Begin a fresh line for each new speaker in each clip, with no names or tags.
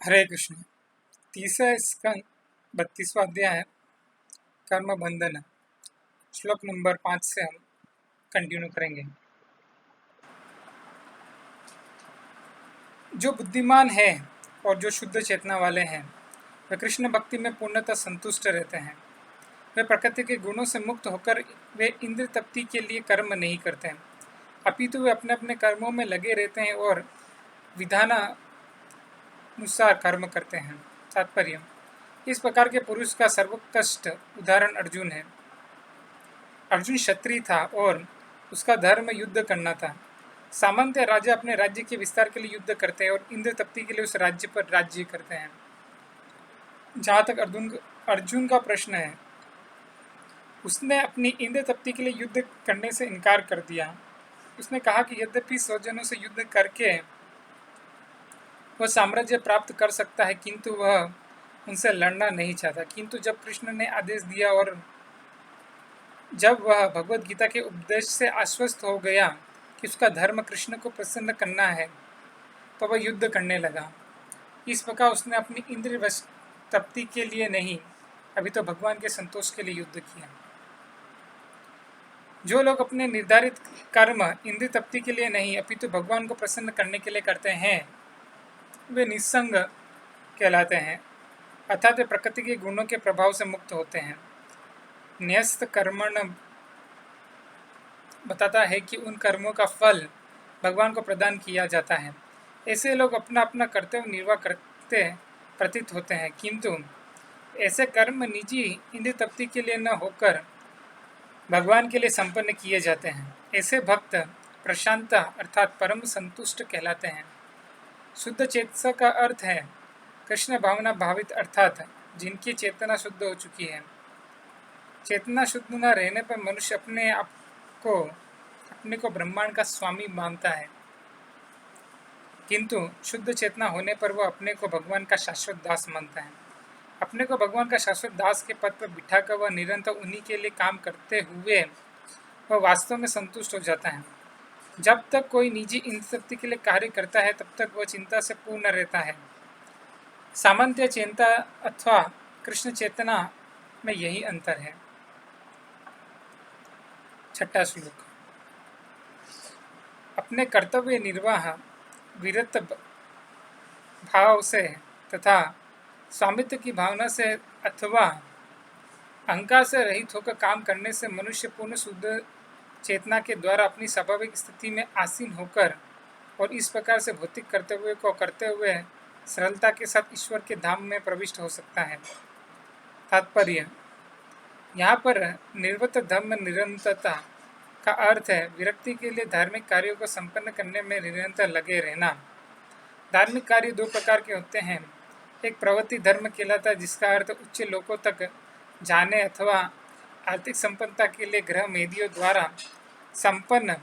हरे कृष्ण। तीसरा स्कंद 32वां अध्याय है कर्म बंधन। श्लोक नंबर 5 से हम कंटिन्यू करेंगे। जो बुद्धिमान है और जो शुद्ध चेतना वाले हैं वे कृष्ण भक्ति में पूर्णतः संतुष्ट रहते हैं। वे प्रकृति के गुणों से मुक्त होकर वे इंद्र तृप्ति के लिए कर्म नहीं करते हैं, अपितु वे अपने अपने कर्मों में लगे रहते हैं और विधानानुसार कर्म करते हैं। तात्पर्य: इस प्रकार के पुरुष का सर्वोत्कृष्ट उदाहरण अर्जुन है। अर्जुन क्षत्रिय था और उसका धर्म युद्ध करना था। सामान्य राजा अपने राज्य के विस्तार के लिए युद्ध करते हैं और इंद्र तृप्ति के लिए उस राज्य पर राज्य करते हैं। जहाँ तक अर्जुन का प्रश्न है, उसने अपनी इंद्र तृप्ति के लिए युद्ध करने से इनकार कर दिया। उसने कहा कि यद्यपि स्वजनों से युद्ध करके वह साम्राज्य प्राप्त कर सकता है, किंतु वह उनसे लड़ना नहीं चाहता। किंतु जब कृष्ण ने आदेश दिया और जब वह भगवद गीता के उपदेश से आश्वस्त हो गया कि उसका धर्म कृष्ण को प्रसन्न करना है, तो वह युद्ध करने लगा। इस प्रकार उसने अपनी इंद्रिय तृप्ति के लिए नहीं, अभी तो भगवान के संतोष के लिए युद्ध किया। जो लोग अपने निर्धारित कर्म इंद्रिय तृप्ति के लिए नहीं, अपितु भगवान को प्रसन्न करने के लिए करते हैं, वे निस्संग कहलाते हैं, अर्थात वे प्रकृति के गुणों के प्रभाव से मुक्त होते हैं। न्यस्त कर्मण बताता है कि उन कर्मों का फल भगवान को प्रदान किया जाता है। ऐसे लोग अपना अपना कर्तव्य निर्वाह करते प्रतीत होते हैं, किंतु ऐसे कर्म निजी इंद्रिय तृप्ति के लिए न होकर भगवान के लिए संपन्न किए जाते हैं। ऐसे भक्त प्रशांत अर्थात परम संतुष्ट कहलाते हैं। शुद्ध चेतसा का अर्थ है कृष्ण भावना भावित, अर्थात जिनकी चेतना शुद्ध हो चुकी है। चेतना शुद्ध न रहने पर मनुष्य अपने को ब्रह्मांड का स्वामी मानता है, किंतु शुद्ध चेतना होने पर वह अपने को भगवान का शाश्वत दास मानता है। अपने को भगवान का शाश्वत दास के पद पर बिठाकर वह निरंतर उन्हीं के लिए काम करते हुए वह वास्तव में संतुष्ट हो जाता है। जब तक कोई निजी इंद्रिय के लिए कार्य करता है, तब तक वह चिंता से पूर्ण रहता है। सामान्य चिंता अथवा कृष्ण चेतना में यही अंतर है। छठा श्लोक। अपने कर्तव्य निर्वाह विरत भाव से तथा स्वामित्व की भावना से अथवा अहंकार से रहित होकर काम करने से मनुष्य पूर्ण शुद्ध चेतना के द्वारा अपनी स्वाभाविक स्थिति में आसीन होकर और इस प्रकार से भौतिक कर्तव्य को करते हुए सरलता के साथ ईश्वर के धाम में प्रविष्ट हो सकता है। तात्पर्य: यहाँ पर निर्वत धर्म निरंतरता का अर्थ है विरक्ति के लिए धार्मिक कार्यों को संपन्न करने में निरंतर लगे रहना। धार्मिक कार्य दो प्रकार के होते हैं। एक प्रवृत्ति धर्म कहलाता है, जिसका अर्थ उच्च लोकों तक जाने अथवा आर्थिक संपन्नता के लिए ग्रह मेदियों द्वारा संपन्न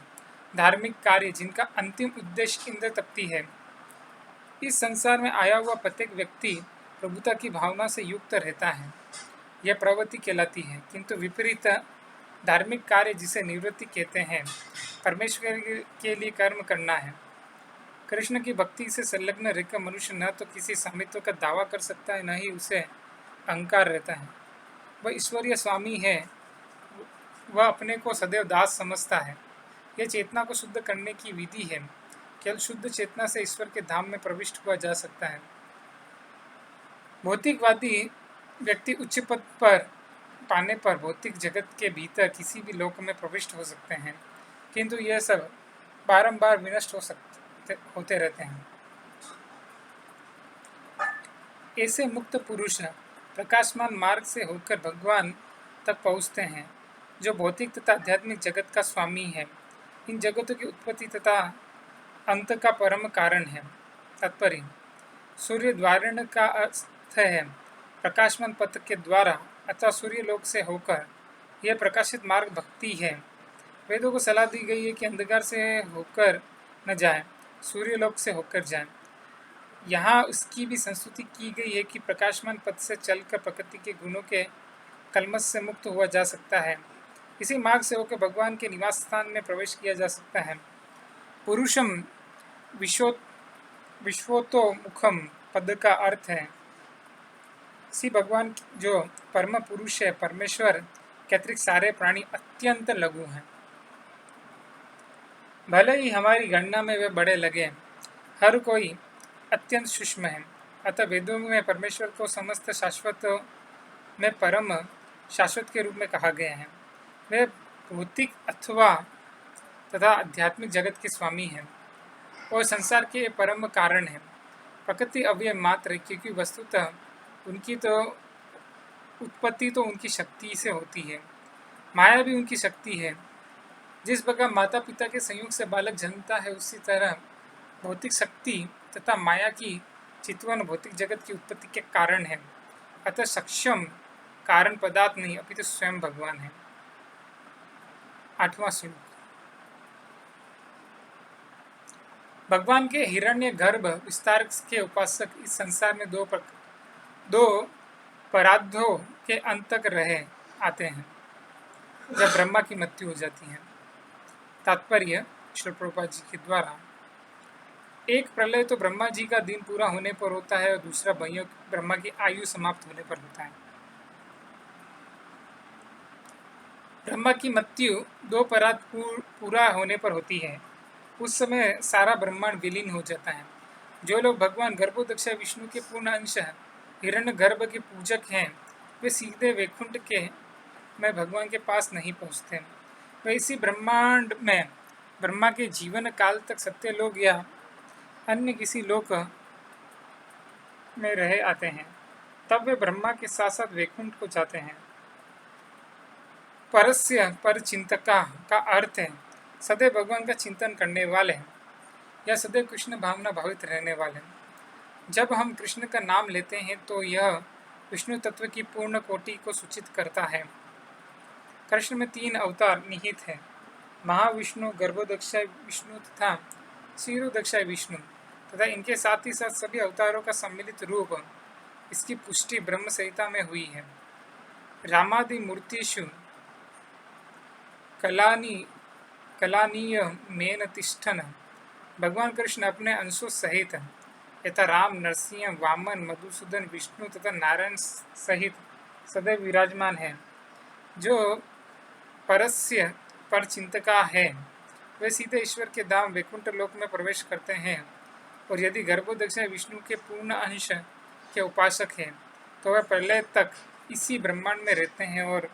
धार्मिक कार्य, जिनका अंतिम उद्देश्य इंद्र तृप्ति है। इस संसार में आया हुआ प्रत्येक व्यक्ति प्रभुता की भावना से युक्त रहता है, यह प्रवृत्ति कहलाती है। किंतु विपरीत धार्मिक कार्य, जिसे निवृत्ति कहते हैं, परमेश्वर के लिए कर्म करना है। कृष्ण की भक्ति से संलग्न रहकर मनुष्य न तो किसी स्वामित्व का दावा कर सकता है, न ही उसे अहंकार रहता है। वह ईश्वरीय स्वामी है, वह अपने को सदैव दास समझता है। यह चेतना को शुद्ध करने की विधि है। केवल शुद्ध चेतना से ईश्वर के धाम में प्रविष्ट हुआ जा सकता है। भौतिकवादी व्यक्ति उच्च पद पर पाने पर भौतिक जगत के भीतर किसी भी लोक में प्रविष्ट हो सकते हैं, किंतु यह सब बारंबार विनष्ट होते रहते हैं। ऐसे मुक्त पुरुष प्रकाशमान मार्ग से होकर भगवान तक पहुँचते हैं, जो भौतिक तथा आध्यात्मिक जगत का स्वामी है। इन जगतों की उत्पत्ति तथा अंत का परम कारण है। तात्पर्य: सूर्य द्वारण का अर्थ है प्रकाशमान पथ के द्वारा अथवा सूर्य लोक से होकर यह प्रकाशित मार्ग भक्ति है। वेदों को सलाह दी गई है कि अंधकार से होकर न जाए, सूर्य लोक से होकर जाए। यहाँ उसकी भी संस्तुति की गई है कि प्रकाशमान पथ से चलकर प्रकृति के गुणों के कलमश से मुक्त हुआ जा सकता है। इसी मार्ग से होकर भगवान के निवास स्थान में प्रवेश किया जा सकता है। पुरुषम विश्वतो मुखम पद का अर्थ है श्री भगवान जो परम पुरुष है, परमेश्वर के अतिरिक्त सारे प्राणी अत्यंत लघु हैं। भले ही हमारी गणना में वे बड़े लगे, हर कोई अत्यंत सूक्ष्म है। अतः वेदों में परमेश्वर को समस्त शाश्वत में परम शाश्वत के रूप में कहा गया है। वे भौतिक अथवा तथा आध्यात्मिक जगत के स्वामी हैं और संसार के परम कारण हैं। प्रकृति अव्यय मात्र, क्योंकि वस्तुतः उनकी तो उत्पत्ति तो उनकी शक्ति से होती है, माया भी उनकी शक्ति है। जिस प्रकार माता पिता के संयोग से बालक जन्मता है, उसी तरह भौतिक शक्ति तथा माया की चितवन भौतिक जगत की उत्पत्ति के कारण है। अतः सक्षम कारण पदार्थ नहीं, अपितु स्वयं भगवान है। 8वां श्लोक। भगवान के हिरण्य गर्भ विस्तार के उपासक इस संसार में दो पराधों के अंत तक रहे आते हैं, जब ब्रह्मा की मृत्यु हो जाती है। तात्पर्य श्री प्रभुपाद जी के द्वारा, एक प्रलय तो ब्रह्मा जी का दिन पूरा होने पर होता है और दूसरा ब्रह्मा की आयु समाप्त होने पर होता है। ब्रह्मा की मृत्यु दो परात पूरा होने पर होती है। उस समय सारा ब्रह्मांड विलीन हो जाता है। जो लोग भगवान गर्भोदक्ष विष्णु के पूर्ण अंश हिरण्य गर्भ के पूजक हैं, वे सीधे वैकुंठ के में भगवान के पास नहीं पहुँचते। वे इसी ब्रह्मांड में ब्रह्मा के जीवन काल तक सत्य लोग या अन्य किसी लोक में रहे आते हैं, तब वे ब्रह्मा के साथ साथ वैकुंठ को जाते हैं। परस्य पर चिंतका का अर्थ है सदैव भगवान का चिंतन करने वाले हैं या सदैव कृष्ण भावना भावित रहने वाले हैं। जब हम कृष्ण का नाम लेते हैं तो यह विष्णु तत्व की पूर्ण कोटि को सूचित करता है। कृष्ण में 3 अवतार निहित है, महाविष्णु, गर्भोदक्ष विष्णु तथा क्षीरोदक्ष विष्णु, तथा इनके साथ ही साथ सभी अवतारों का सम्मिलित रूप। इसकी पुष्टि ब्रह्म संहिता में हुई है। रामादि मूर्तिषु कलानीय मेन तिष्ठन, भगवान कृष्ण अपने अंशों सहित यथा राम, नरसिंह, वामन, मधुसूदन, विष्णु तथा नारायण सहित सदैव विराजमान है। जो परस्य पर चिंतका है, वे सीधे ईश्वर के धाम वैकुंठ लोक में प्रवेश करते हैं। और यदि गर्भोदक्ष विष्णु के पूर्ण अंश के उपासक हैं, तो वे प्रलय तक इसी ब्रह्मांड में रहते हैं और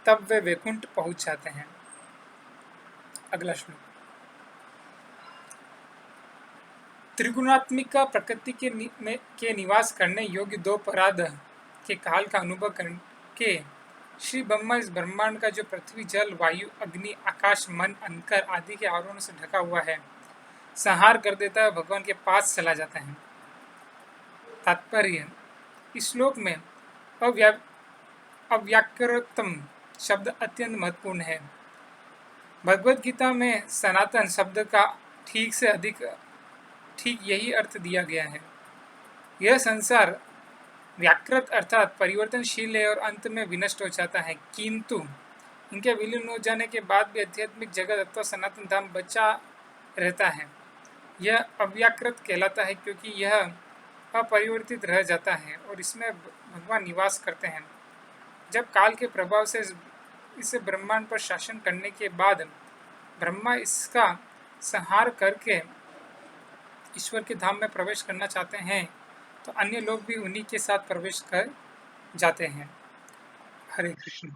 तब वे वैकुंठ पहुंच जाते हैं। अगला श्लोक। त्रिगुणात्मिका प्रकृति के निवास करने योग्य 2 पराध के काल का अनुभव करके श्री ब्रह्मा इस ब्रह्मांड का जो पृथ्वी, जल, वायु, अग्नि, आकाश, मन, अंधकार आदि के आवरणों से ढका हुआ है, संहार कर देता है, भगवान के पास चला जाता है। तात्पर्य, इस श्लोक में अव्याकृतम शब्द अत्यंत महत्वपूर्ण है। भगवद गीता में सनातन शब्द का ठीक यही अर्थ दिया गया है। यह संसार व्याकृत अर्थात परिवर्तनशील है और अंत में विनष्ट हो जाता है, किंतु इनके विलीन हो जाने के बाद भी आध्यात्मिक जगत अथवा सनातन धाम बचा रहता है। यह अव्याकृत कहलाता है क्योंकि यह अपरिवर्तित रह जाता है और इसमें भगवान निवास करते हैं। जब काल के प्रभाव से इस ब्रह्मांड पर शासन करने के बाद ब्रह्मा इसका संहार करके ईश्वर के धाम में प्रवेश करना चाहते हैं, तो अन्य लोग भी उन्हीं के साथ प्रवेश कर जाते हैं। हरे कृष्ण।